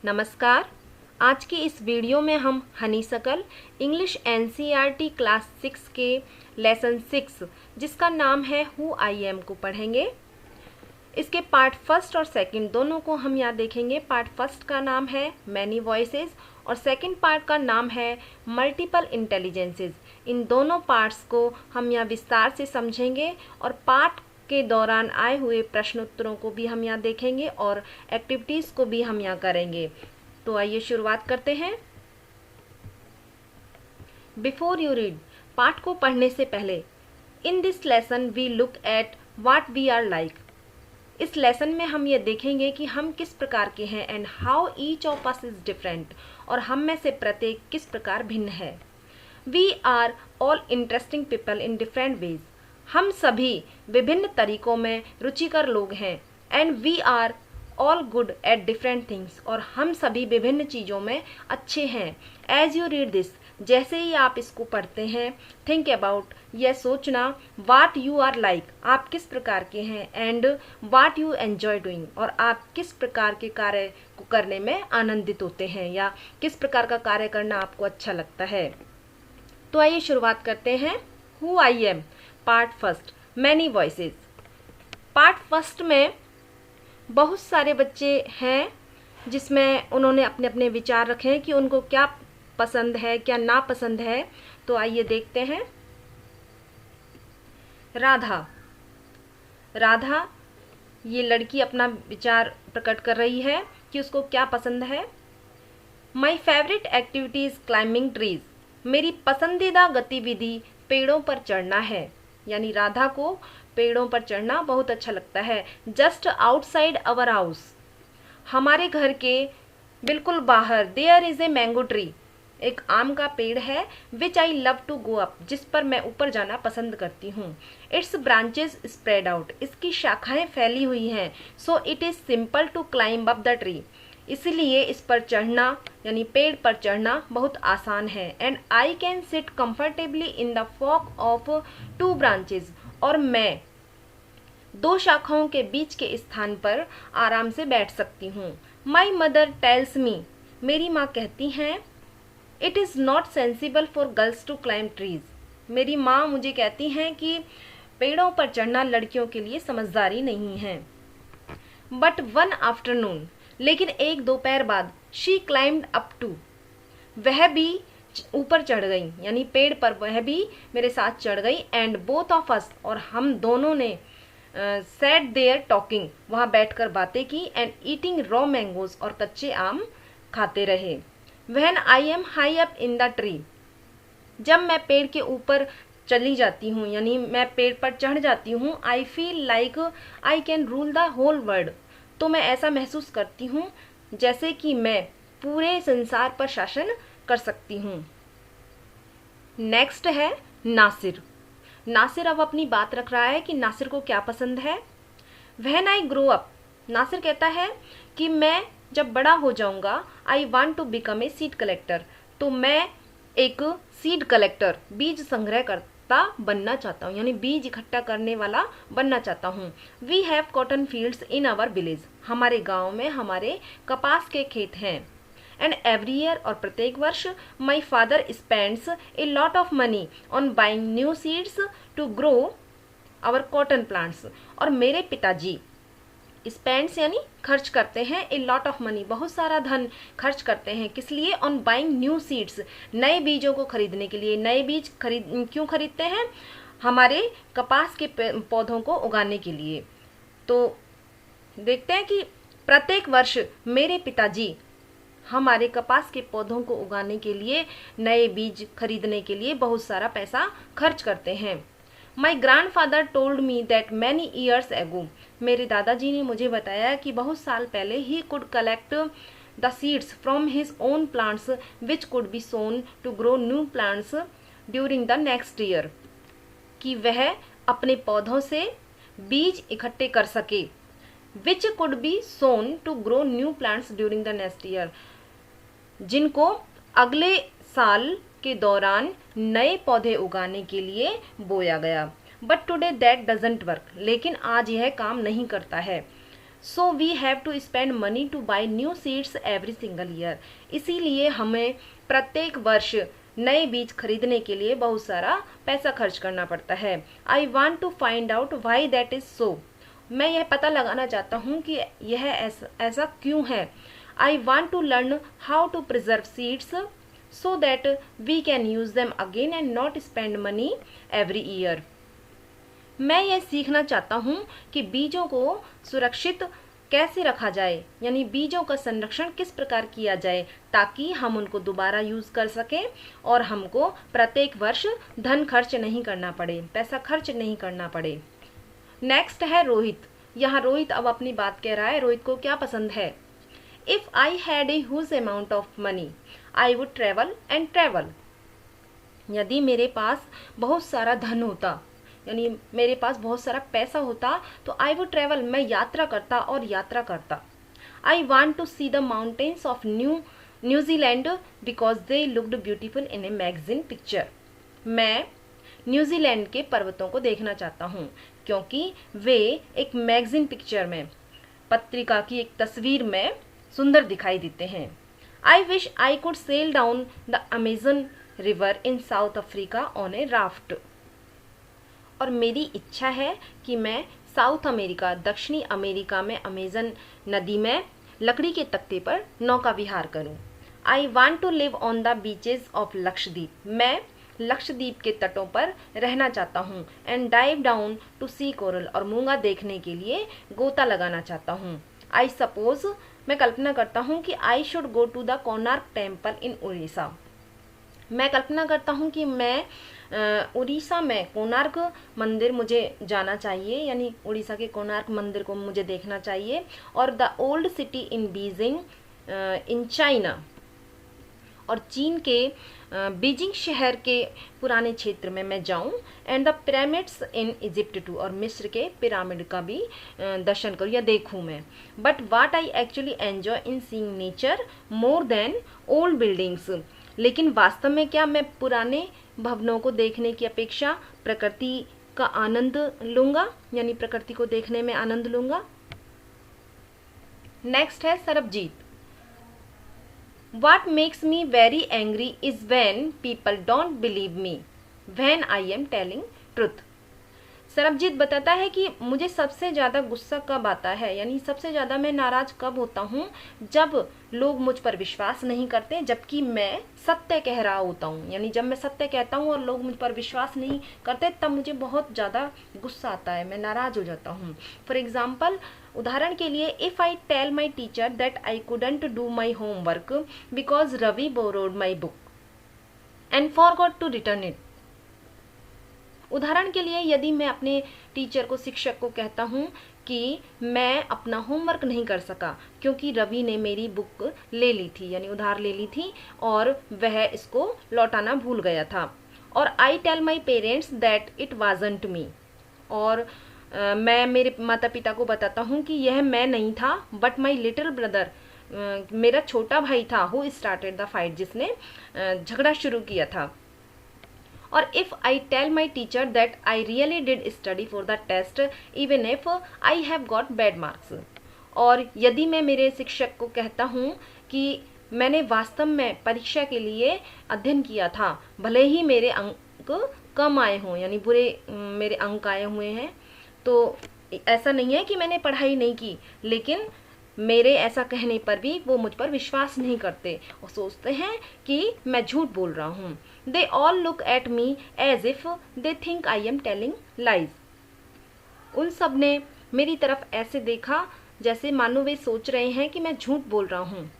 नमस्कार। आज की इस वीडियो में हम हनीसकल इंग्लिश एनसीईआरटी क्लास 6 के लेसन 6 जिसका नाम है हु आई एम को पढ़ेंगे। इसके पार्ट फर्स्ट और सेकंड दोनों को हम यहाँ देखेंगे। पार्ट फर्स्ट का नाम है मैनी वॉइसेस और सेकंड पार्ट का नाम है मल्टीपल इंटेलिजेंसेस। इन दोनों पार्ट्स को हम यहाँ विस्तार से समझेंगे और पार्ट के दौरान आए हुए प्रश्नोत्तरों को भी हम यहाँ देखेंगे और एक्टिविटीज़ को भी हम यहाँ करेंगे। तो आइए शुरुआत करते हैं। बिफोर यू रीड, पाठ को पढ़ने से पहले, in this lesson we look at what we are like. इस लेसन में हम ये देखेंगे कि हम किस प्रकार के हैं and how each of us is different, और हम में से प्रत्येक किस प्रकार भिन्न है। We are all interesting people in different ways. हम सभी विभिन्न तरीकों में रुचिकर लोग हैं। And we are all good at different things, और हम सभी विभिन्न चीज़ों में अच्छे हैं। एज यू रीड दिस, जैसे ही आप इसको पढ़ते हैं, थिंक अबाउट, यह सोचना, वाट यू आर लाइक, आप किस प्रकार के हैं, and what you enjoy doing, और आप किस प्रकार के कार्य को करने में आनंदित होते हैं या किस प्रकार का कार्य करना आपको अच्छा लगता है। तो आइए शुरुआत करते हैं। Who I am, part first, many voices. Part first में बहुत सारे बच्चे हैं जिसमें उन्होंने अपने अपने विचार रखे हैं कि उनको क्या पसंद है क्या नापसंद है। तो आइए देखते हैं। राधा, राधा ये लड़की अपना विचार प्रकट कर रही है कि उसको क्या पसंद है। My favourite activity is climbing trees. मेरी पसंदीदा गतिविधि पेड़ों पर चढ़ना है, यानी राधा को पेड़ों पर चढ़ना बहुत अच्छा लगता है। जस्ट आउटसाइड अवर हाउस, हमारे घर के बिल्कुल बाहर, there is a mango tree, एक आम का पेड़ है। Which I love to go up, जिस पर मैं ऊपर जाना पसंद करती हूँ। इट्स ब्रांचेस स्प्रेड आउट, इसकी शाखाएं फैली हुई हैं। So it is simple to climb up the tree, इसलिए इस पर चढ़ना यानी पेड़ पर चढ़ना बहुत आसान है। And I can sit comfortably in the fork of two branches, और मैं दो शाखाओं के बीच के स्थान पर आराम से बैठ सकती हूँ। माई मदर टेल्स मी, मेरी माँ कहती हैं, it is not sensible for girls to climb trees. मेरी माँ मुझे कहती हैं कि पेड़ों पर चढ़ना लड़कियों के लिए समझदारी नहीं है। बट वन आफ्टरनून, लेकिन एक दोपहर बाद, शी क्लाइम्ड अप टू, वह भी ऊपर चढ़ गई, यानी पेड़ पर वह भी मेरे साथ चढ़ गई। एंड बोथ ऑफ अस, और हम दोनों ने सैट देयर टॉकिंग, वहाँ बैठकर बातें की। एंड ईटिंग रॉ मैंगोज, और कच्चे आम खाते रहे। When I am high up in the tree, जब मैं पेड़ के ऊपर चली जाती हूँ, यानी मैं पेड़ पर चढ़ जाती हूँ, I feel like I can rule the whole world, तो मैं ऐसा महसूस करती हूँ जैसे कि मैं पूरे संसार पर शासन कर सकती हूँ। नेक्स्ट है नासिर। नासिर अब अपनी बात रख रहा है कि नासिर को क्या पसंद है। When I grow up, Nasir कहता है कि मैं जब बड़ा हो जाऊंगा, I want to become a seed collector, तो मैं एक सीड कलेक्टर, बीज संग्रह करता बनना चाहता हूँ, यानी बीज इकट्ठा करने वाला बनना चाहता हूँ। We have cotton fields in our village, हमारे गांव में हमारे कपास के खेत हैं। एंड एवरी ईयर, और प्रत्येक वर्ष, my father spends a lot of money on buying new seeds to grow our cotton plants, और मेरे पिताजी स्पेंड्स यानी खर्च करते हैं, ए लॉट ऑफ मनी, बहुत सारा धन खर्च करते हैं। किस लिए? ऑन बाइंग न्यू सीड्स, नए बीजों को खरीदने के लिए। नए बीज क्यों खरीदते हैं? हमारे कपास के पौधों को उगाने के लिए। तो देखते हैं कि प्रत्येक वर्ष मेरे पिताजी हमारे कपास के पौधों को उगाने के लिए, नए बीज खरीदने के लिए बहुत सारा पैसा खर्च करते हैं। My grand father told me that many years ago, मेरे दादाजी ने मुझे बताया कि बहुत साल पहले ही could collect the seeds from his own plants which could be sown to grow new plants during the next year, कि वह अपने पौधों से बीज इकट्ठे कर सके। Which could be sown to grow new plants during the next year, जिनको अगले साल के दौरान नए पौधे उगाने के लिए बोया गया। But today that doesn't work, लेकिन आज यह काम नहीं करता है। So we have to spend money to buy new seeds every single year. इसीलिए हमें प्रत्येक वर्ष नए बीज खरीदने के लिए बहुत सारा पैसा खर्च करना पड़ता है। I want to find out why that is so. मैं यह पता लगाना चाहता हूँ कि यह ऐसा क्यों है। I want to learn how to preserve seeds so that we can use them again and not spend money every year। मैं यह सीखना चाहता हूँ कि बीजों को सुरक्षित कैसे रखा जाए, यानी बीजों का संरक्षण किस प्रकार किया जाए ताकि हम उनको दोबारा यूज कर सकें और हमको प्रत्येक वर्ष धन खर्च नहीं करना पड़े, पैसा खर्च नहीं करना पड़े। नेक्स्ट है रोहित। यहाँ रोहित अब अपनी बात कह रहा है। रोहित को क्या पसंद है? If I had a huge amount of money I would travel and travel. यदि मेरे पास बहुत सारा धन होता, यानी मेरे पास बहुत सारा पैसा होता, तो आई वुड ट्रेवल, मैं यात्रा करता और यात्रा करता। I want to see the mountains of New Zealand because they looked beautiful in a magazine picture. मैं न्यूजीलैंड के पर्वतों को देखना चाहता हूँ क्योंकि वे एक मैगजीन पिक्चर में, पत्रिका की एक तस्वीर में सुंदर दिखाई देते हैं। I wish I could sail down the Amazon river in South Africa on a raft। और मेरी इच्छा है कि मैं साउथ अमेरिका, दक्षिणी अमेरिका में अमेजन नदी में लकड़ी के तख्ते पर नौका विहार करूं। I want to live on the beaches of Lakshadweep. मैं लक्षद्वीप के तटों पर रहना चाहता हूँ। And dive down to see coral, और मूंगा देखने के लिए गोता लगाना चाहता हूँ। आई सपोज, मैं कल्पना करता हूँ कि I should go to the Konark temple in Orissa. मैं कल्पना करता हूँ कि मैं उड़ीसा में कोणार्क मंदिर मुझे जाना चाहिए, यानी उड़ीसा के कोणार्क मंदिर को मुझे देखना चाहिए। और the old city in Beijing in China, और चीन के बीजिंग शहर के पुराने क्षेत्र में मैं जाऊं। And the pyramids in Egypt too, और मिस्र के पिरामिड का भी दर्शन करूं या देखूं मैं। But what I actually enjoy in seeing nature more than old buildings. लेकिन वास्तव में क्या मैं पुराने भवनों को देखने की अपेक्षा प्रकृति का आनंद लूंगा, यानी प्रकृति को देखने में आनंद लूंगा। नेक्स्ट है Sarabjit. What makes me very angry is when people don't believe me when I am telling truth। Sarabjit बताता है कि मुझे सबसे ज़्यादा गुस्सा कब आता है, यानी सबसे ज़्यादा मैं नाराज़ कब होता हूँ जब लोग मुझ पर विश्वास नहीं करते जबकि मैं सत्य कह रहा होता हूँ। यानी जब मैं सत्य कहता हूँ और लोग मुझ पर विश्वास नहीं करते तब मुझे बहुत ज़्यादा गुस्सा आता है, मैं नाराज़ हो जाता हूँ। फॉर एग्जाम्पल, उदाहरण के लिए, if I tell my teacher that I couldn't do my homework because Ravi borrowed my book and forgot to return it. उदाहरण के लिए, यदि मैं अपने टीचर को, शिक्षक को कहता हूँ कि मैं अपना होमवर्क नहीं कर सका क्योंकि रवि ने मेरी बुक ले ली थी, यानी उधार ले ली थी और वह इसको लौटाना भूल गया था। और I tell my parents that it wasn't me, और मैं मेरे माता पिता को बताता हूँ कि यह मैं नहीं था बट माई लिटिल ब्रदर, मेरा छोटा भाई था, हु स्टार्टेड द फाइट, जिसने झगड़ा शुरू किया था। और if I tell my teacher that I really did study for the test even if I have got bad marks, और यदि मैं मेरे शिक्षक को कहता हूँ कि मैंने वास्तव में परीक्षा के लिए अध्ययन किया था भले ही मेरे अंक कम आए हों, यानी बुरे मेरे अंक आए हुए हैं, तो ऐसा नहीं है कि मैंने पढ़ाई नहीं की, लेकिन मेरे ऐसा कहने पर भी वो मुझ पर विश्वास नहीं करते और सोचते हैं कि मैं झूठ बोल रहा हूँ। They all look at me as if they think I am telling lies. उन सब ने मेरी तरफ ऐसे देखा जैसे मानो वे सोच रहे हैं कि मैं झूठ बोल रहा हूँ।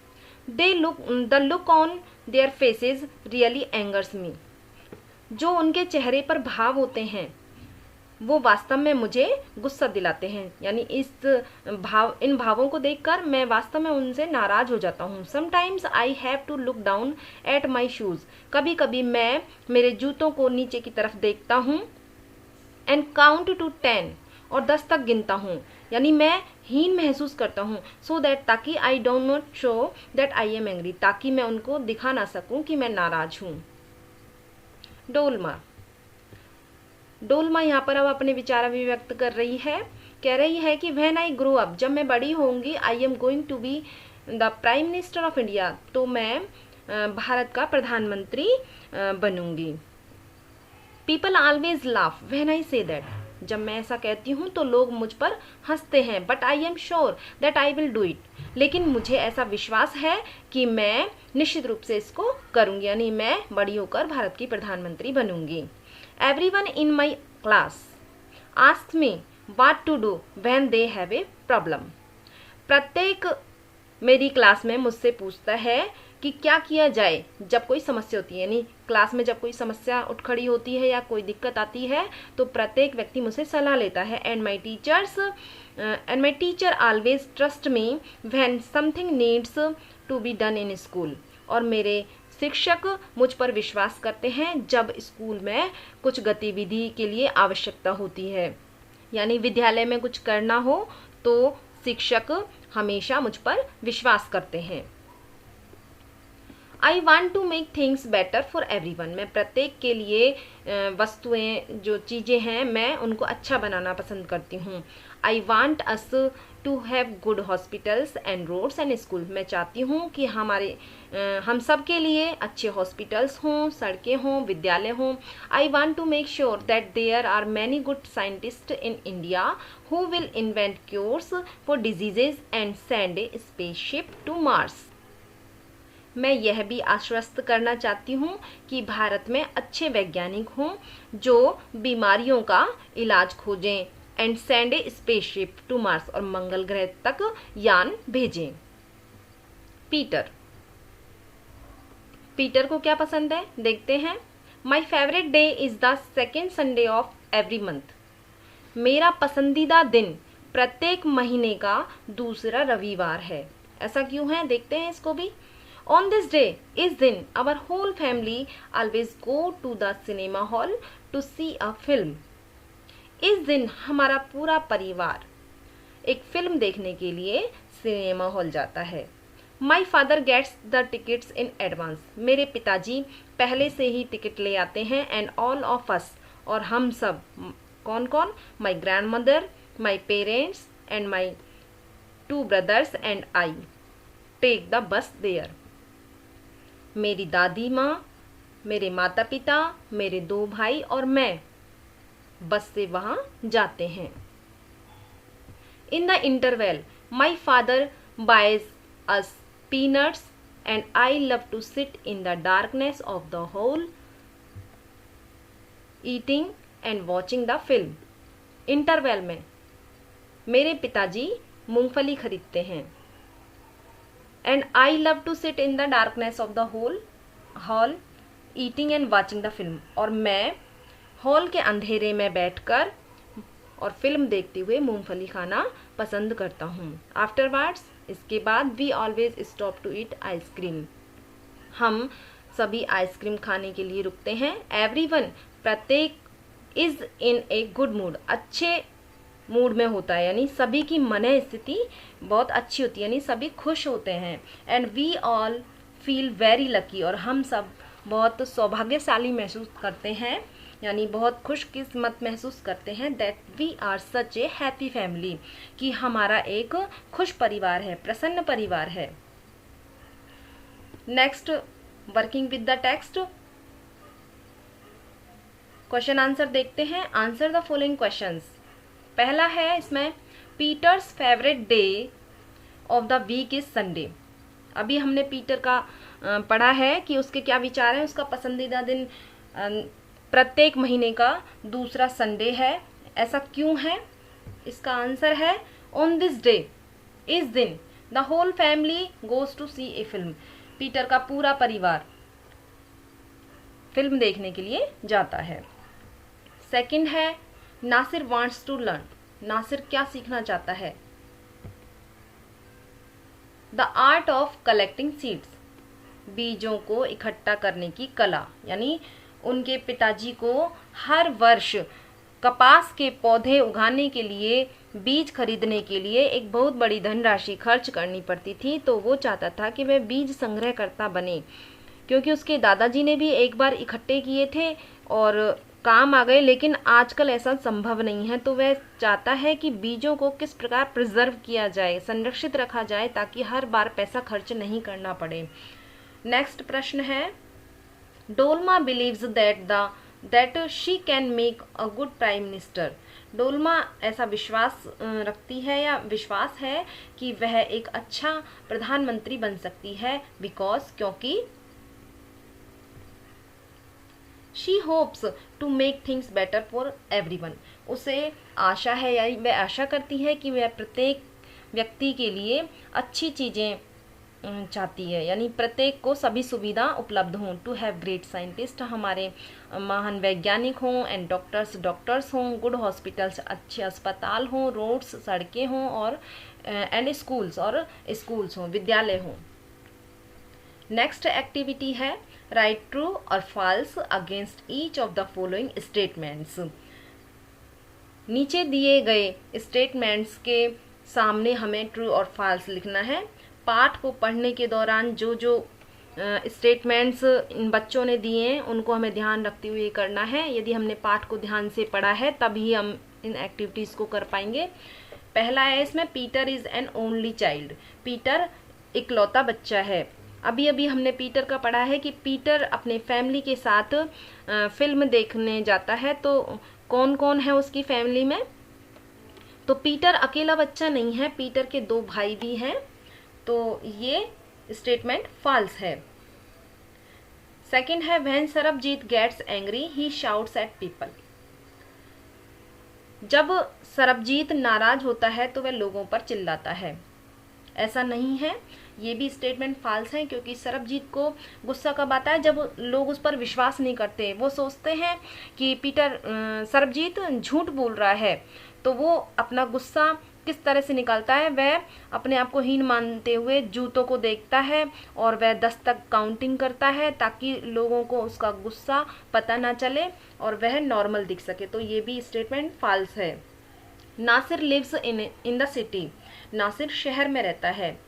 The look on their faces really angers me. जो उनके चेहरे पर भाव होते हैं वो वास्तव में मुझे गुस्सा दिलाते हैं, यानी इन भावों को देखकर मैं वास्तव में उनसे नाराज हो जाता हूँ। Sometimes I have to look down at my shoes. कभी कभी मैं मेरे जूतों को नीचे की तरफ देखता हूँ। एंड काउंट टू 10, और 10 तक गिनता हूँ, यानी मैं हीन महसूस करता हूँ। सो दैट, ताकि I don't not show that I am angry, ताकि मैं उनको दिखा ना सकूँ कि मैं नाराज हूँ। डोलमा यहाँ पर अब अपने विचार अभिव्यक्त कर रही है कह रही है कि व्हेन आई ग्रो अप, जब मैं बड़ी होंगी, I am going to be the prime minister of India, तो मैं भारत का प्रधानमंत्री बनूंगी। People always laugh when I say that, जब मैं ऐसा कहती हूँ तो लोग मुझ पर हंसते हैं। But I am sure that I will do it, लेकिन मुझे ऐसा विश्वास है कि मैं निश्चित रूप से इसको करूँगी, यानी मैं बड़ी होकर भारत की प्रधानमंत्री बनूंगी। Everyone in my class ask me what to do when they have a problem, प्रत्येक मेरी क्लास में मुझसे पूछता है कि क्या किया जाए जब कोई समस्या होती है, यानी क्लास में जब कोई समस्या उठ खड़ी होती है या कोई दिक्कत आती है तो प्रत्येक व्यक्ति मुझसे सलाह लेता है। And my teacher always trust me when something needs to be done in school, और मेरे शिक्षक मुझ पर विश्वास करते हैं जब स्कूल में कुछ गतिविधि के लिए आवश्यकता होती है, यानी विद्यालय में कुछ करना हो तो शिक्षक हमेशा मुझ पर विश्वास करते हैं। I want to make things better for everyone, मैं प्रत्येक के लिए वस्तुएं जो चीज़ें हैं मैं उनको अच्छा बनाना पसंद करती हूँ। I want us to have good hospitals and roads and school, मैं चाहती हूँ कि हम सब के लिए अच्छे हॉस्पिटल्स हों, सड़कें हों, विद्यालय हों। I want to make sure that there are many good scientist in India who will invent cures for diseases and send a spaceship to Mars, मैं यह भी आश्वस्त करना चाहती हूँ कि भारत में अच्छे वैज्ञानिक हों जो बीमारियों का इलाज खोजें, and send a spaceship to Mars, और मंगल ग्रह तक यान भेजें। पीटर को क्या पसंद है देखते हैं। My favourite day is the second Sunday off every month, मेरा पसंदीदा दिन प्रत्येक महीने का दूसरा रविवार है। ऐसा क्यों है देखते हैं इसको भी। On this day, इस दिन our whole family always go to the cinema hall to see a film. इस दिन हमारा पूरा परिवार एक फिल्म देखने के लिए सिनेमा हॉल जाता है। My father gets the tickets in advance. मेरे पिताजी पहले से ही टिकट ले आते हैं। And all of us, और हम सब, कौन कौन? My grandmother, my parents and my 2 brothers and I take the bus there. मेरी दादी माँ, मेरे माता पिता, मेरे 2 भाई और मैं बस से वहाँ जाते हैं। In the interval my father buys us peanuts and I love to sit in the darkness of the hall eating and watching the film. Interval में मेरे पिताजी मूंगफली खरीदते हैं। And I love to sit in the darkness of the hall eating and watching the film, और मैं hall के अंधेरे में बैठकर और फिल्म देखते हुए मूंगफली खाना पसंद करता हूँ। आफ्टरवर्ड्स, इसके बाद we always stop to eat ice cream, हम सभी आइसक्रीम खाने के लिए रुकते हैं। एवरीवन, प्रत्येक, is in a good mood, अच्छे मूड में होता है, यानी सभी की मन स्थिति बहुत अच्छी होती है, यानी सभी खुश होते हैं। And we all feel very lucky, और हम सब बहुत सौभाग्यशाली महसूस करते हैं, यानी बहुत खुशकिस्मत महसूस करते हैं। That we are such a happy family, कि हमारा एक खुश परिवार है, प्रसन्न परिवार है। Next, working with the text, question answer देखते हैं। Answer the following questions. पहला है इसमें, Peter's favourite day of the week is Sunday. अभी हमने पीटर का पढ़ा है कि उसके क्या विचार हैं। उसका पसंदीदा दिन प्रत्येक महीने का दूसरा संडे है। ऐसा क्यों है? इसका आंसर है, ऑन दिस डे, इस दिन, the whole family goes to see a film, Peter का पूरा परिवार फिल्म देखने के लिए जाता है। सेकंड है, Nasir wants to learn, Nasir क्या सीखना चाहता है? The art of collecting seeds, बीजों को इकट्ठा करने की कला, यानी उनके पिताजी को हर वर्ष कपास के पौधे उगाने के लिए, बीज खरीदने के लिए एक बहुत बड़ी धनराशि खर्च करनी पड़ती थी, तो वो चाहता था कि वह बीज संग्रहकर्ता बने, क्योंकि उसके दादाजी ने भी एक बार इकट्ठे किए थे और काम आ गए, लेकिन आजकल ऐसा संभव नहीं है। तो वह चाहता है कि बीजों को किस प्रकार प्रिजर्व किया जाए, संरक्षित रखा जाए, ताकि हर बार पैसा खर्च नहीं करना पड़े। नेक्स्ट प्रश्न है, Dolma believes that she can make a good prime minister. Dolma ऐसा विश्वास रखती है या विश्वास है कि वह एक अच्छा प्रधानमंत्री बन सकती है, क्योंकि she hopes to make things better for everyone. उसे आशा है या वह आशा करती है कि वह प्रत्येक व्यक्ति के लिए अच्छी चीज़ें चाहती है, यानी प्रत्येक को सभी सुविधा उपलब्ध हों। टू हैव ग्रेट साइंटिस्ट, हमारे महान वैज्ञानिक हों, एंड डॉक्टर्स हों, गुड हॉस्पिटल्स, अच्छे अस्पताल हों, रोड्स सड़कें हों, और एंड स्कूल्स हों, विद्यालय हों। नेक्स्ट एक्टिविटी है राइट ट्रू और false against each of the following statements. नीचे दिए गए स्टेटमेंट्स के सामने हमें ट्रू और फॉल्स लिखना है। पाठ को पढ़ने के दौरान जो स्टेटमेंट्स इन बच्चों ने दिए हैं उनको हमें ध्यान रखते हुए करना है। यदि हमने पाठ को ध्यान से पढ़ा है तभी हम इन एक्टिविटीज़ को कर पाएंगे। पहला है इसमें, Peter is an only child. Peter इकलौता बच्चा है। अभी अभी हमने पीटर का पढ़ा है कि पीटर अपने फैमिली के साथ फिल्म देखने जाता है। तो कौन कौन है उसकी फैमिली में? तो पीटर अकेला बच्चा नहीं है, पीटर के 2 भाई भी हैं। तो ये स्टेटमेंट फॉल्स है। सेकंड है, when Sarabjit gets angry he shouts at people. जब सरबजीत नाराज होता है तो वह लोगों पर चिल्लाता है। ऐसा नहीं है, ये भी स्टेटमेंट फॉल्स है, क्योंकि सरबजीत को गुस्सा कब आता है? जब लोग उस पर विश्वास नहीं करते। वो सोचते हैं कि सरबजीत झूठ बोल रहा है, तो वो अपना गुस्सा किस तरह से निकालता है? वह अपने आप को हीन मानते हुए जूतों को देखता है और वह 10 तक काउंटिंग करता है, ताकि लोगों को उसका गुस्सा पता ना चले और वह नॉर्मल दिख सके। तो ये भी स्टेटमेंट फॉल्स है। Nasir lives in the city. Nasir शहर में रहता है।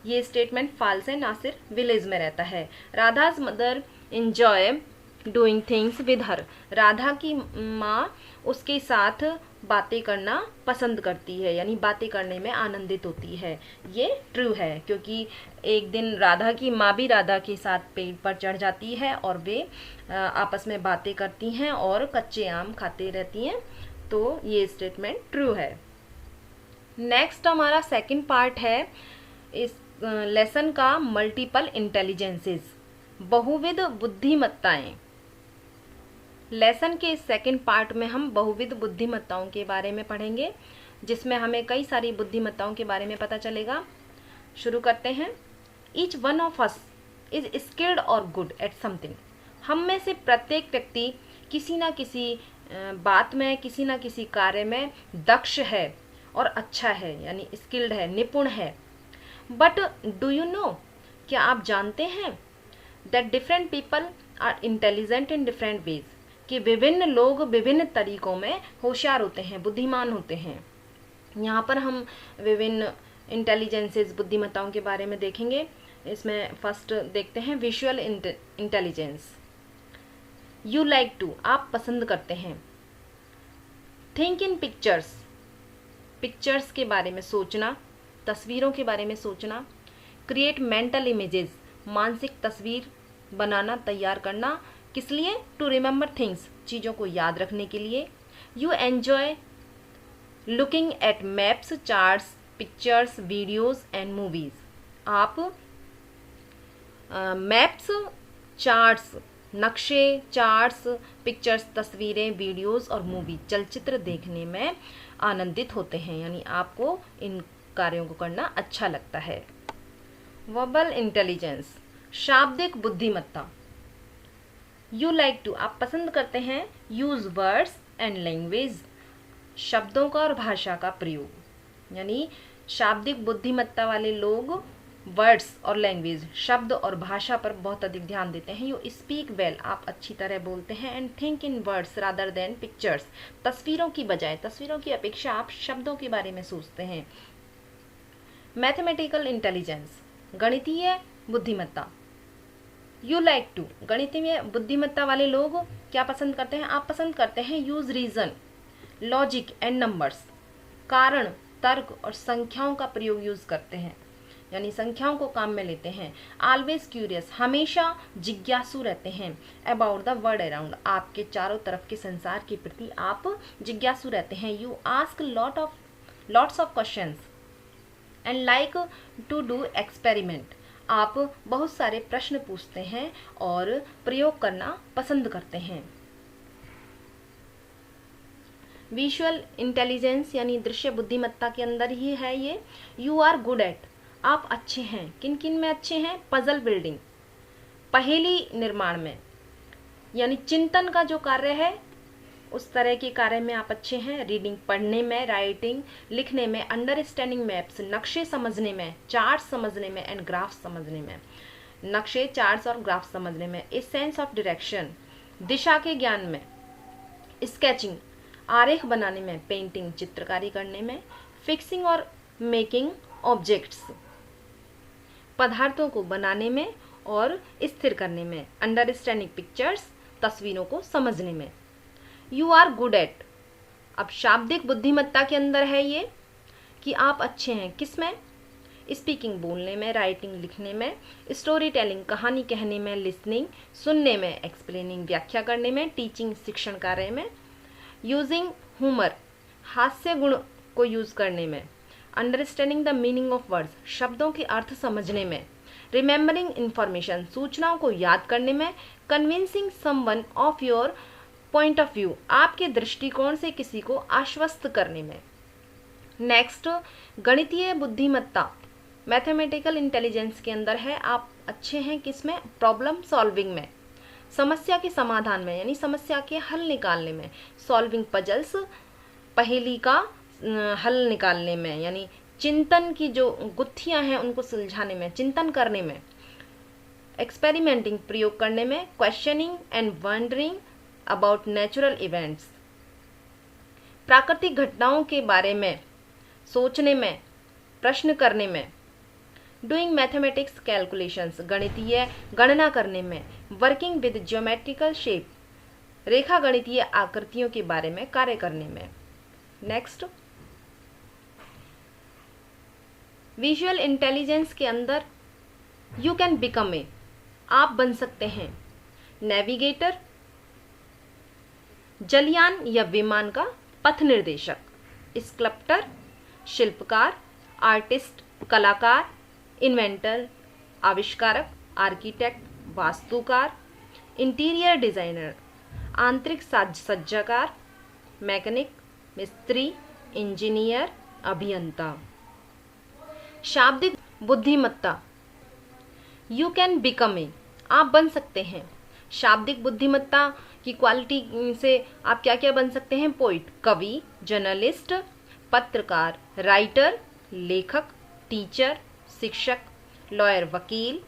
ये स्टेटमेंट फॉल्स है, नासिर विलेज में रहता है। Radha's mother enjoy doing things with her. Radha की माँ उसके साथ बातें करना पसंद करती है, यानी बातें करने में आनंदित होती है। ये ट्रू है, क्योंकि एक दिन राधा की माँ भी राधा के साथ पेड़ पर चढ़ जाती है और वे आपस में बातें करती हैं और कच्चे आम खाते रहती हैं। तो ये स्टेटमेंट ट्रू है। नेक्स्ट हमारा सेकंड पार्ट है इस लेसन का, मल्टीपल इंटेलिजेंसेस, बहुविध बुद्धिमत्ताएं। लेसन के सेकंड पार्ट में हम बहुविध बुद्धिमत्ताओं के बारे में पढ़ेंगे, जिसमें हमें कई सारी बुद्धिमत्ताओं के बारे में पता चलेगा। शुरू करते हैं। Each one of us is skilled और गुड एट समथिंग। हम में से प्रत्येक व्यक्ति किसी ना किसी बात में, किसी ना किसी कार्य में दक्ष है और अच्छा है, यानी स्किल्ड है, निपुण है। बट डू यू नो, क्या आप जानते हैं, that different people are intelligent in different ways, कि विभिन्न लोग विभिन्न तरीकों में होशियार होते हैं, बुद्धिमान होते हैं। यहाँ पर हम विभिन्न इंटेलिजेंसेस, बुद्धिमत्ताओं के बारे में देखेंगे। इसमें फर्स्ट देखते हैं visual intelligence. You like to, आप पसंद करते हैं। थिंक इन पिक्चर्स, पिक्चर्स के बारे में सोचना, तस्वीरों के बारे में सोचना। क्रिएट मेंटल इमेजेस, मानसिक तस्वीर बनाना, तैयार करना। किस लिए? टू रिमेंबर थिंग्स, चीज़ों को याद रखने के लिए। You enjoy looking at maps, charts, pictures, videos and movies. आप मैप्स, चार्ट्स, नक्शे, चार्ट्स, पिक्चर्स, तस्वीरें, वीडियोज़ और मूवी, चलचित्र देखने में आनंदित होते हैं, यानी आपको इन कार्यों को करना अच्छा लगता है। वर्बल इंटेलिजेंस, शाब्दिक बुद्धिमत्ता। यू लाइक टू, आप पसंद करते हैं। यूज वर्ड्स एंड लैंग्वेज, शब्दों का और भाषा का प्रयोग, यानी शाब्दिक बुद्धिमत्ता वाले लोग वर्ड्स और लैंग्वेज, शब्द और भाषा पर बहुत अधिक ध्यान देते हैं। यू स्पीक वेल, आप अच्छी तरह बोलते हैं। And think in words rather than pictures, तस्वीरों की बजाय, तस्वीरों की अपेक्षा आप शब्दों के बारे में सोचते हैं। मैथमेटिकल इंटेलिजेंस, गणितीय बुद्धिमत्ता। यू लाइक टू, गणितीय बुद्धिमत्ता वाले लोग क्या पसंद करते हैं? आप पसंद करते हैं use reason, logic and numbers, कारण, तर्क और संख्याओं का प्रयोग यूज करते हैं, यानी संख्याओं को काम में लेते हैं। ऑलवेज क्यूरियस, हमेशा जिज्ञासु रहते हैं। अबाउट द वर्ल्ड अराउंड, आपके चारों तरफ के संसार के प्रति आप जिज्ञासु रहते हैं। You ask lots of questions and like to do experiment, आप बहुत सारे प्रश्न पूछते हैं और प्रयोग करना पसंद करते हैं। विजुअल इंटेलिजेंस यानी दृश्य बुद्धिमत्ता के अंदर ही है ये। यू आर गुड एट, आप अच्छे हैं। किन किन में अच्छे हैं? पजल बिल्डिंग, पहेली निर्माण में, यानी चिंतन का जो कार्य है उस तरह के कार्य में आप अच्छे हैं। रीडिंग, पढ़ने में, राइटिंग, लिखने में, अंडरस्टैंडिंग मैप्स, नक्शे समझने में, चार्ट समझने में एंड ग्राफ समझने में, नक्शे, चार्ट्स और ग्राफ समझने में। ए सेंस ऑफ डायरेक्शन, दिशा के ज्ञान में। स्केचिंग, आरेख बनाने में। पेंटिंग, चित्रकारी करने में। फिक्सिंग और मेकिंग ऑब्जेक्ट्स, पदार्थों को बनाने में और स्थिर करने में। अंडरस्टैंडिंग पिक्चर्स, तस्वीरों को समझने में। यू आर गुड एट, अब शाब्दिक बुद्धिमत्ता के अंदर है ये कि आप अच्छे हैं किसमें? स्पीकिंग, बोलने में, राइटिंग, लिखने में। स्टोरी टेलिंग, कहानी कहने में। लिसनिंग, सुनने में। एक्सप्लेनिंग, व्याख्या करने में। टीचिंग, शिक्षण कार्य में। यूजिंग ह्यूमर, हास्य गुण को यूज करने में। Understanding the meaning of words, शब्दों के अर्थ समझने में। रिमेम्बरिंग इंफॉर्मेशन, सूचनाओं को याद करने में। Convincing someone of your point of view, आपके दृष्टिकोण से किसी को आश्वस्त करने में। नेक्स्ट, गणितीय बुद्धिमत्ता मैथमेटिकल इंटेलिजेंस के अंदर है। आप अच्छे हैं किसमें? प्रॉब्लम सॉल्विंग में, समस्या के समाधान में, यानी समस्या के हल निकालने में। सॉल्विंग पजल्स, पहेली का हल निकालने में, यानी चिंतन की जो गुत्थियां हैं उनको सुलझाने में, चिंतन करने में। एक्सपेरिमेंटिंग, प्रयोग करने में। Questioning and wondering about natural events, प्राकृतिक घटनाओं के बारे में सोचने में, प्रश्न करने में। डूइंग मैथमेटिक्स कैलकुलेशंस, गणितीय गणना करने में। वर्किंग विद ज्योमेट्रिकल शेप, रेखा गणितीय आकृतियों के बारे में कार्य करने में। नेक्स्ट, विजुअल इंटेलिजेंस के अंदर यू कैन बिकम ए, आप बन सकते हैं नेविगेटर, जलयान या विमान का पथ निर्देशक। स्कल्प्टर, शिल्पकार। आर्टिस्ट, कलाकार। इन्वेंटर, आविष्कारक। आर्किटेक्ट, वास्तुकार। इंटीरियर डिजाइनर, आंतरिक साज सज्जाकार। मैकेनिक, मिस्त्री। इंजीनियर, अभियंता। शाब्दिक बुद्धिमत्ता, यू कैन बिकम ए, आप बन सकते हैं। शाब्दिक बुद्धिमत्ता की क्वालिटी से आप क्या क्या बन सकते हैं? पोइट, कवि, जर्नलिस्ट, पत्रकार, राइटर, लेखक, टीचर, शिक्षक, लॉयर, वकील,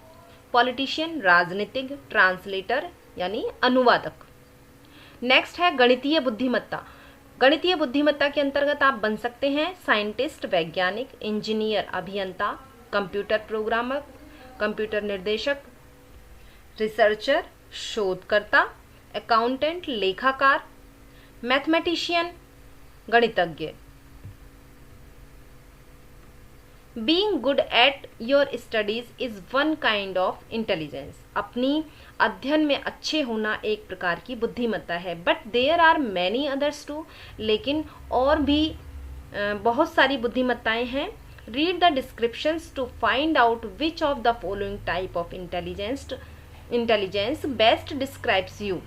पॉलिटिशियन, राजनीतिक, ट्रांसलेटर यानी अनुवादक। नेक्स्ट है गणितीय बुद्धिमत्ता। गणितीय बुद्धिमत्ता के अंतर्गत आप बन सकते हैं साइंटिस्ट, वैज्ञानिक, इंजीनियर, अभियंता, कंप्यूटर प्रोग्रामर, कंप्यूटर निर्देशक, रिसर्चर, शोधकर्ता, अकाउंटेंट, लेखाकार, मैथमेटिशियन, गणितज्ञ। Being good at your studies is one kind of intelligence, अपनी अध्ययन में अच्छे होना एक प्रकार की बुद्धिमत्ता है। But there are many others too, लेकिन और भी बहुत सारी बुद्धिमत्ताएं हैं। Read the descriptions to find out which of the following type of intelligence best describes you.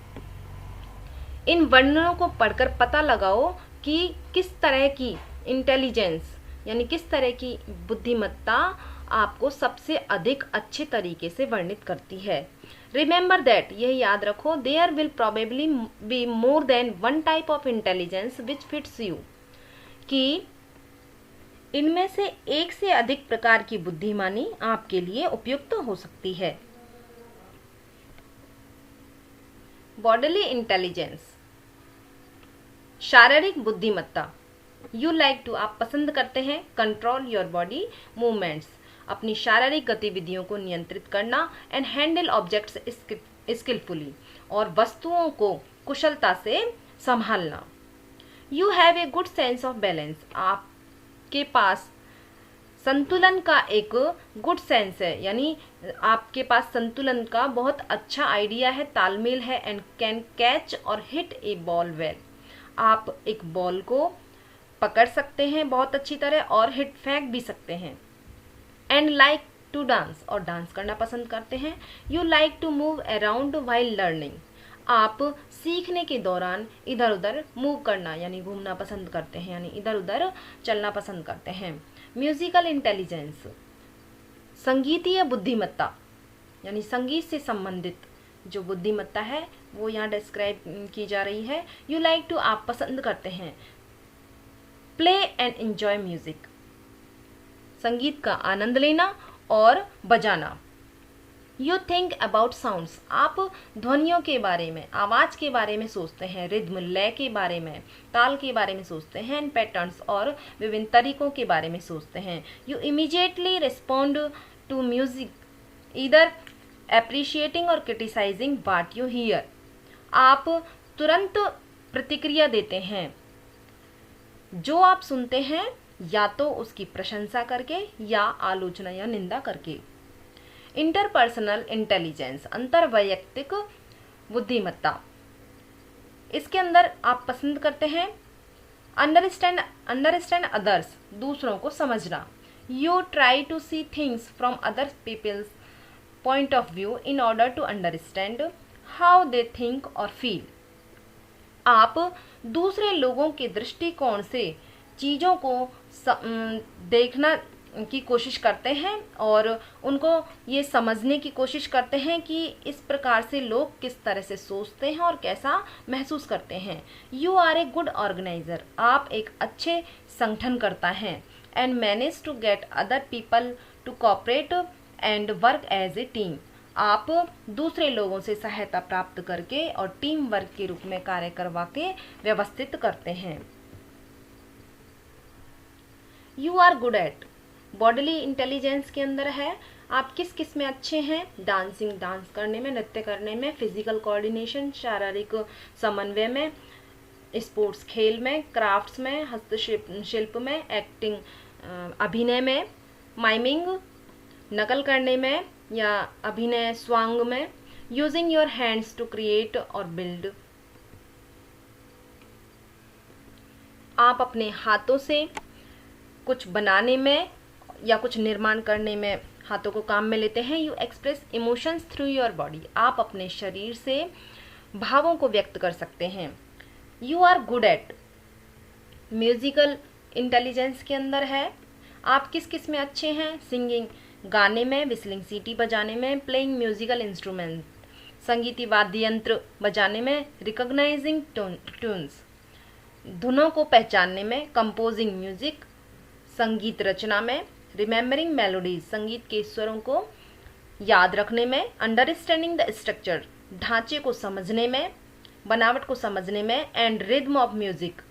इन वर्णनों को पढ़कर पता लगाओ कि किस तरह की इंटेलिजेंस यानी किस तरह की बुद्धिमत्ता आपको सबसे अधिक अच्छे तरीके से वर्णित करती है। रिमेंबर दैट, यह याद रखो, there will probably be more than one type of intelligence which fits you, कि इनमें से एक से अधिक प्रकार की बुद्धिमानी आपके लिए उपयुक्त हो सकती है। बॉडीली इंटेलिजेंस, शारीरिक बुद्धिमत्ता। यू लाइक टू, आप पसंद करते हैं कंट्रोल योर बॉडी मूवमेंट्स, अपनी शारीरिक गतिविधियों को नियंत्रित करना, एंड हैंडल ऑब्जेक्ट्स स्किलफुली, और वस्तुओं को कुशलता से संभालना। You have a good sense of balance, आपके पास संतुलन का एक गुड सेंस है, यानी आपके पास संतुलन का बहुत अच्छा आइडिया है, तालमेल है, एंड कैन कैच और हिट ए बॉल वेल, आप एक बॉल को पकड़ सकते हैं बहुत अच्छी तरह और हिट फेंक भी सकते हैं। एंड लाइक टू डांस, और डांस करना पसंद करते हैं। You like to move around while learning, आप सीखने के दौरान इधर उधर मूव करना यानी घूमना पसंद करते हैं, यानी इधर उधर चलना पसंद करते हैं। म्यूजिकल इंटेलिजेंस, संगीतीय बुद्धिमत्ता, यानी संगीत से संबंधित जो बुद्धिमत्ता है वो यहाँ डिस्क्राइब की जा रही है। यू लाइक टू, आप पसंद करते हैं। प्ले एंड एंजॉय म्यूजिक, संगीत का आनंद लेना और बजाना। यू थिंक अबाउट साउंड्स, आप ध्वनियों के बारे में, आवाज के बारे में सोचते हैं, रिद्म लय के बारे में, ताल के बारे में सोचते हैं, एंड पैटर्न्स, और विभिन्न तरीकों के बारे में सोचते हैं। You immediately respond to music either appreciating or criticising what you hear, आप तुरंत प्रतिक्रिया देते हैं जो आप सुनते हैं, या तो उसकी प्रशंसा करके या आलोचना या निंदा करके। इंटरपर्सनल इंटेलिजेंस, अंतरवैयक्तिक बुद्धिमत्ता, इसके अंदर आप पसंद करते हैं अंडरस्टैंड अदर्स, दूसरों को समझना। You try to see things from other people's point of view in order to understand how they think और फील, आप दूसरे लोगों के दृष्टिकोण से चीज़ों को देखना की कोशिश करते हैं और उनको ये समझने की कोशिश करते हैं कि इस प्रकार से लोग किस तरह से सोचते हैं और कैसा महसूस करते हैं। You are a good organiser, आप एक अच्छे संगठनकर्ता हैं। And manage to get other people to cooperate and work as a team, आप दूसरे लोगों से सहायता प्राप्त करके और टीम वर्क के रूप में कार्य करवा के व्यवस्थित करते हैं। You are good at, bodily intelligence के अंदर है आप किस किस में अच्छे हैं। डांसिंग, डांस करने में, नृत्य करने में, फिजिकल कोऑर्डिनेशन, शारीरिक समन्वय में, स्पोर्ट्स खेल में, क्राफ्ट्स में, हस्तशिल्प में, एक्टिंग अभिनय में, माइमिंग नकल करने में या अभिनय स्वांग में, using your hands to create और बिल्ड, आप अपने हाथों से कुछ बनाने में या कुछ निर्माण करने में हाथों को काम में लेते हैं। You express emotions through your body, आप अपने शरीर से भावों को व्यक्त कर सकते हैं। You are good at, musical intelligence के अंदर है आप किस किस में अच्छे हैं। सिंगिंग, गाने में, विस्लिंग सीटी बजाने में, प्लेइंग म्यूजिकल इंस्ट्रूमेंट, संगीती वाद्य यंत्र बजाने में, रिकॉग्नाइजिंग ट्यून्स, धुनों को पहचानने में, कंपोजिंग म्यूजिक, संगीत रचना में, रिमेम्बरिंग मेलोडीज, संगीत के स्वरों को याद रखने में, अंडरस्टैंडिंग द स्ट्रक्चर, ढांचे को समझने में, बनावट को समझने में, and rhythm of music,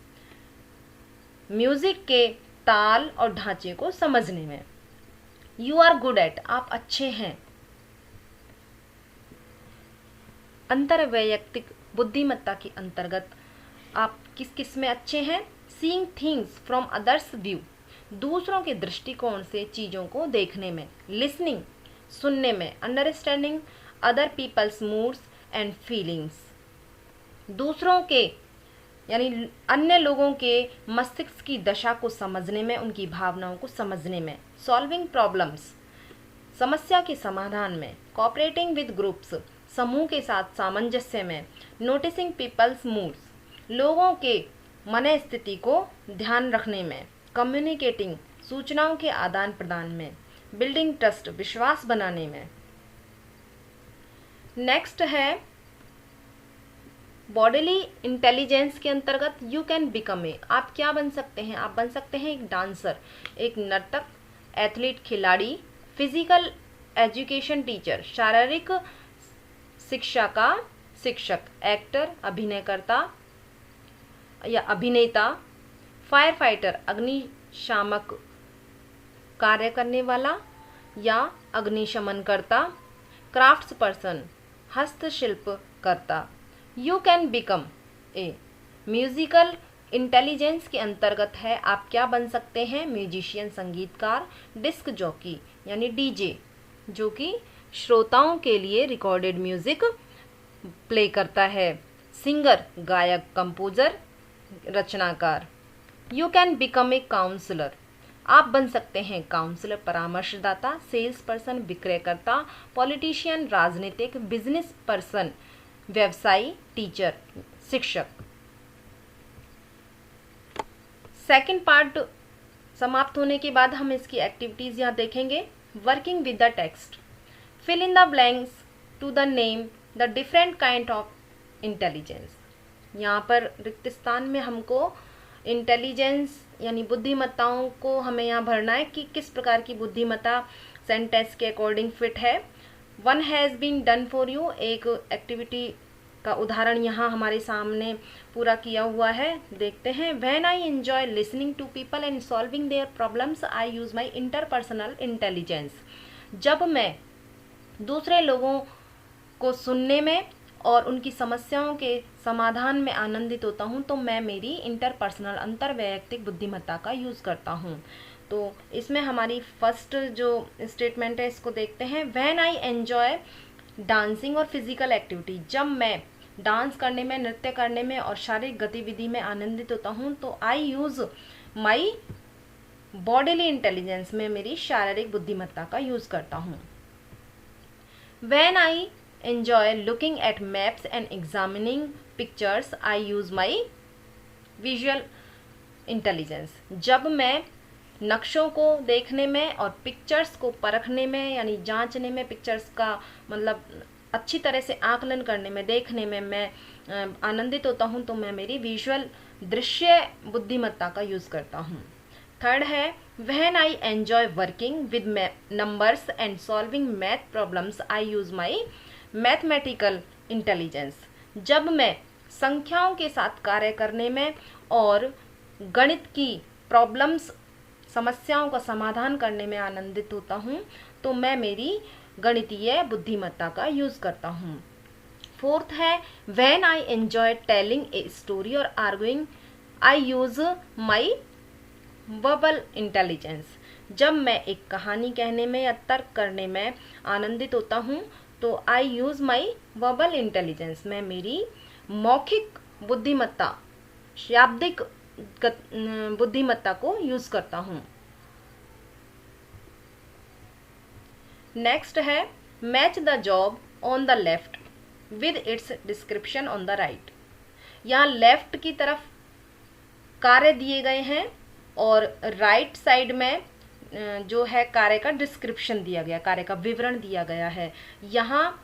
music के ताल और ढांचे को समझने में। यू आर गुड एट, आप अच्छे हैं। अंतरवैयक्तिक बुद्धिमत्ता के अंतर्गत आप किस किस में अच्छे हैं। Seeing things from others view, दूसरों के दृष्टिकोण से चीज़ों को देखने में। लिसनिंग, सुनने में। Understanding other people's moods and feelings, दूसरों के यानी अन्य लोगों के मस्तिष्क की दशा को समझने में, उनकी भावनाओं को समझने में। सॉल्विंग प्रॉब्लम्स, समस्या के समाधान में। कोऑपरेटिंग विद ग्रुप्स, समूह के साथ सामंजस्य में। नोटिसिंग पीपल्स मूड्स, लोगों के मन स्थिति को ध्यान रखने में। कम्युनिकेटिंग, सूचनाओं के आदान प्रदान में। बिल्डिंग ट्रस्ट, विश्वास बनाने में। नेक्स्ट है बॉडीली इंटेलिजेंस के अंतर्गत यू कैन बिकम ए, आप क्या बन सकते हैं। आप बन सकते हैं एक डांसर, एक नर्तक, एथलीट खिलाड़ी, फिजिकल एजुकेशन टीचर, शारीरिक शिक्षा का शिक्षक, एक्टर अभिनयकर्ता या अभिनेता, फायर फाइटर अग्निशामक कार्य करने वाला, या अग्निशमनकर्ता, क्राफ्ट्स पर्सन हस्तशिल्पकर्ता। You can become a musical intelligence के अंतर्गत है आप क्या बन सकते हैं, म्यूजिशियन संगीतकार, डिस्क जॉकी यानी डीजे जो कि श्रोताओं के लिए रिकॉर्डेड म्यूजिक प्ले करता है, सिंगर गायक, कंपोजर रचनाकार। You can become a counsellor, आप बन सकते हैं काउंसलर परामर्शदाता, सेल्स पर्सन विक्रयकर्ता, पॉलिटिशियन राजनीतिक, बिजनेस पर्सन व्यवसायी, टीचर शिक्षक। सेकंड पार्ट समाप्त होने के बाद हम इसकी एक्टिविटीज यहाँ देखेंगे। Working with the text, fill in the blanks to the name the different kind of intelligence. यहाँ पर रिक्त स्थान में हमको इंटेलिजेंस यानी बुद्धिमत्ताओं को हमें यहाँ भरना है कि किस प्रकार की बुद्धिमत्ता सेंटेंस के अकॉर्डिंग फिट है। One has been done for you, एक एक्टिविटी का उदाहरण यहाँ हमारे सामने पूरा किया हुआ है, देखते हैं। When I enjoy listening to people and solving their problems I use my interpersonal intelligence. जब मैं दूसरे लोगों को सुनने में और उनकी समस्याओं के समाधान में आनंदित होता हूँ तो मैं मेरी इंटरपर्सनल अंतर्वैयक्तिक बुद्धिमत्ता का यूज़ करता हूँ। तो इसमें हमारी फर्स्ट जो स्टेटमेंट है इसको देखते हैं। व्हेन आई एंजॉय डांसिंग और फिजिकल एक्टिविटी, जब मैं डांस करने में, नृत्य करने में और शारीरिक गतिविधि में आनंदित होता हूँ तो आई यूज़ माई बॉडीली इंटेलिजेंस, में मेरी शारीरिक बुद्धिमत्ता का यूज़ करता हूँ। When I enjoy looking at maps and examining pictures I use my visual intelligence। जब मैं नक्शों को देखने में और पिक्चर्स को परखने में यानी जांचने में, पिक्चर्स का मतलब अच्छी तरह से आकलन करने में, देखने में मैं आनंदित होता हूँ तो मैं मेरी विजुअल दृश्य बुद्धिमत्ता का यूज़ करता हूँ। थर्ड है when I enjoy working with numbers and solving math problems I use my mathematical intelligence. जब मैं संख्याओं के साथ कार्य करने में और गणित की प्रॉब्लम्स, समस्याओं का समाधान करने में आनंदित होता हूँ तो मैं मेरी गणितीय बुद्धिमत्ता का यूज़ करता हूँ। फोर्थ है when I enjoy telling a story और arguing I use my verbal intelligence. जब मैं एक कहानी कहने में या तर्क करने में आनंदित होता हूँ तो आई यूज माई वर्बल इंटेलिजेंस, मैं मेरी मौखिक बुद्धिमत्ता, शाब्दिक बुद्धिमत्ता को यूज करता हूँ। नेक्स्ट है match the job on the left with its description on the right. यहाँ लेफ्ट की तरफ कार्य दिए गए हैं और राइट साइड में जो है कार्य का डिस्क्रिप्शन दिया गया, कार्य का विवरण दिया गया है। यहाँ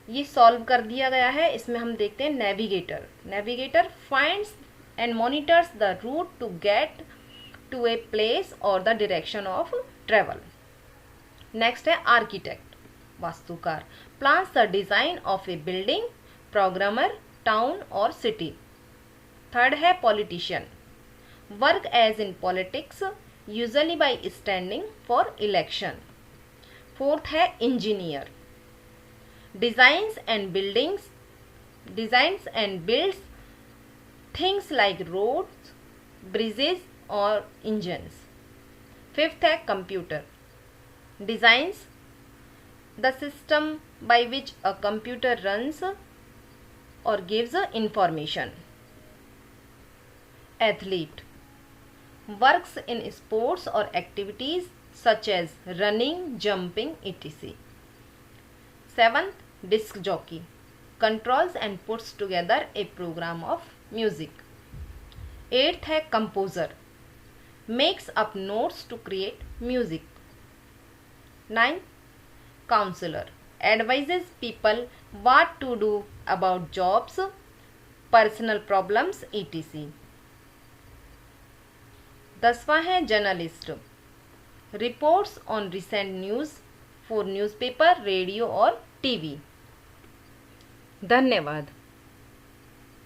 ये सॉल्व कर दिया गया है। इसमें हम देखते हैं navigator. Navigator finds and monitors the route to get to a place और the direction of travel. Next है आर्किटेक्ट, वास्तुकार, plans the design of a building, programmer, town और सिटी। थर्ड है politician, work as in politics usually by standing for election। Fourth है engineer, designs and builds things like roads, bridges और engines। Fifth है computer, designs the system by which a computer runs or gives information। athlete, works in sports or activities such as running, jumping, etc. Seventh, disc jockey, controls and puts together a program of music। Eighth है composer, makes up notes to create music। Ninth, counselor, advises people what to do about jobs, personal problems, etc। 10वां है journalist, reports on recent news for newspaper, radio और TV. धन्यवाद।